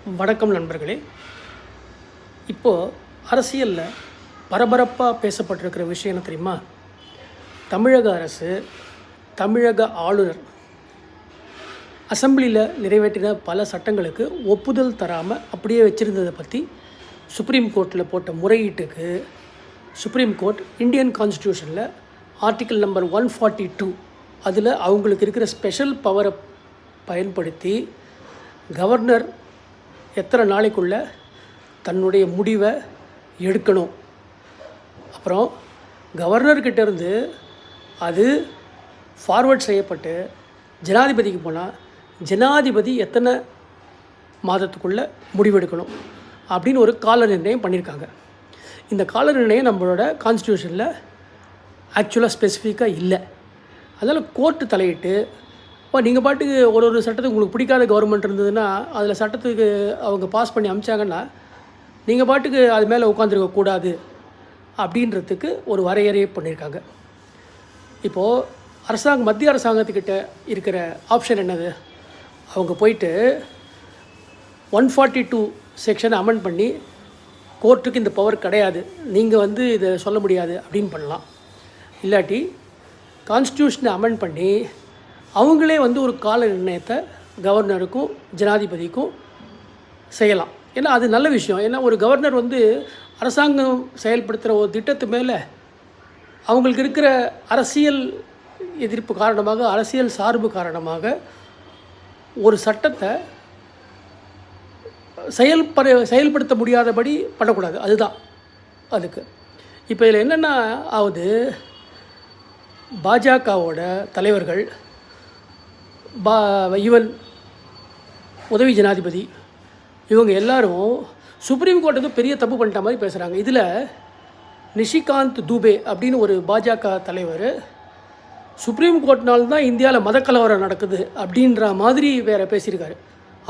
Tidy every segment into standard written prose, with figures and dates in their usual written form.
வணக்கம் நண்பர்களே. இப்போது அரசியலில் பரபரப்பாக பேசப்பட்டிருக்கிற விஷயம் என்ன தெரியுமா? தமிழக அரசு, தமிழக ஆளுநர் அசெம்பிளியில் நிறைவேற்றின பல சட்டங்களுக்கு ஒப்புதல் தராமல் அப்படியே வச்சுருந்ததை பற்றி சுப்ரீம் கோர்ட்டில் போட்ட முறையீட்டுக்கு சுப்ரீம் கோர்ட் இந்தியன் கான்ஸ்டியூஷனில் ஆர்டிக்கிள் நம்பர் 142 அதில் அவங்களுக்கு இருக்கிற ஸ்பெஷல் பவரை பயன்படுத்தி கவர்னர் எத்தனை நாளைக்குள்ளே தன்னுடைய முடிவை எடுக்கணும், அப்புறம் கவர்னர்கிட்டேருந்து அது ஃபார்வர்ட் செய்யப்பட்டு ஜனாதிபதிக்கு போனால் ஜனாதிபதி எத்தனை மாதத்துக்குள்ளே முடிவெடுக்கணும் அப்படின்னு ஒரு கால நிர்ணயம் பண்ணியிருக்காங்க. இந்த கால நிர்ணயம் நம்மளோட கான்ஸ்டியூஷனில் ஆக்சுவலாக ஸ்பெசிஃபிக்காக இல்லை. அதனால் கோர்ட்டு தலையிட்டு இப்போ நீங்கள் பாட்டுக்கு ஒரு சட்டத்துக்கு உங்களுக்கு பிடிக்காத கவர்மெண்ட் இருந்ததுன்னா அதில் சட்டத்துக்கு அவங்க பாஸ் பண்ணி அமிச்சாங்கன்னா நீங்கள் பாட்டுக்கு அது மேலே உட்காந்துருக்கக்கூடாது அப்படின்றதுக்கு ஒரு வரையறையை பண்ணியிருக்காங்க. இப்போது மத்திய அரசாங்கத்துக்கிட்ட இருக்கிற ஆப்ஷன் என்னது? அவங்க போயிட்டு 142 செக்ஷனை அமெண்ட் பண்ணி கோர்ட்டுக்கு இந்த பவர் கிடையாது, நீங்கள் இதை சொல்ல முடியாது அப்படின்னு பண்ணலாம். இல்லாட்டி கான்ஸ்டியூஷனை அமெண்ட் பண்ணி அவங்களே ஒரு கால நிர்ணயத்தை கவர்னருக்கும் ஜனாதிபதிக்கும் செய்யலாம். ஏன்னா அது நல்ல விஷயம். ஏன்னா ஒரு கவர்னர் அரசாங்கம் செயல்படுத்துகிற ஒரு திட்டத்து மேலே அவங்களுக்கு இருக்கிற அரசியல் எதிர்ப்பு காரணமாக, அரசியல் சார்பு காரணமாக ஒரு சட்டத்தை செயல்படுத்த முடியாதபடி பண்ணக்கூடாது. அதுதான் அதுக்கு. இப்போ இதில் என்னென்னா ஆகுது, பாஜகவோட தலைவர்கள், ஈவன் உதவி ஜனாதிபதி, இவங்க எல்லாரும் சுப்ரீம் கோர்ட்டுக்கு பெரிய தப்பு பண்ணிட்ட மாதிரி பேசுகிறாங்க. இதில் நிஷிகாந்த் துபே அப்படின்னு ஒரு பாஜக தலைவர் சுப்ரீம் கோர்ட்னால்தான் இந்தியாவில் மதக்கலவரம் நடக்குது அப்படின்ற மாதிரி வேறு பேசியிருக்காரு.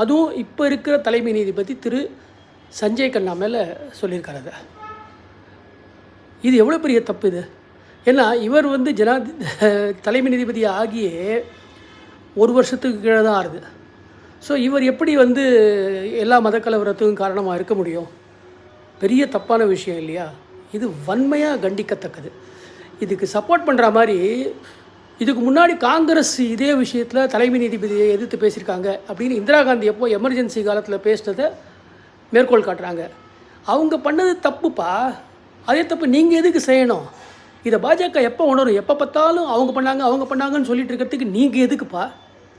அதுவும் இப்போ இருக்கிற தலைமை நீதிபதி திரு சஞ்சய் கண்ணா மேலே சொல்லியிருக்காரு. அதை இது எவ்வளோ பெரிய தப்பு இது? ஏன்னா இவர் தலைமை நீதிபதி ஆகியே ஒரு வருஷத்துக்கு கீழே தான் ஆகுது. ஸோ இவர் எப்படி எல்லா மதக்கலவரத்துக்கும் காரணமாக இருக்க முடியும்? பெரிய தப்பான விஷயம் இல்லையா? இது வன்மையாக கண்டிக்கத்தக்கது. இதுக்கு சப்போர்ட் பண்ணுற மாதிரி இதுக்கு முன்னாடி காங்கிரஸ் இதே விஷயத்தில் தலைமை நீதிபதியை எதிர்த்து பேசியிருக்காங்க அப்படின்னு இந்திரா காந்தி எப்போ எமர்ஜென்சி காலத்தில் பேசினதை மேற்கோள் காட்டுறாங்க. அவங்க பண்ணது தப்புப்பா, அதே தப்பு நீங்கள் எதுக்கு செய்யணும்? இதை பாஜக எப்போ உணரும்? எப்போ பார்த்தாலும் அவங்க பண்ணாங்கன்னு சொல்லிட்டு இருக்கிறதுக்கு நீங்கள் எதுக்குப்பா?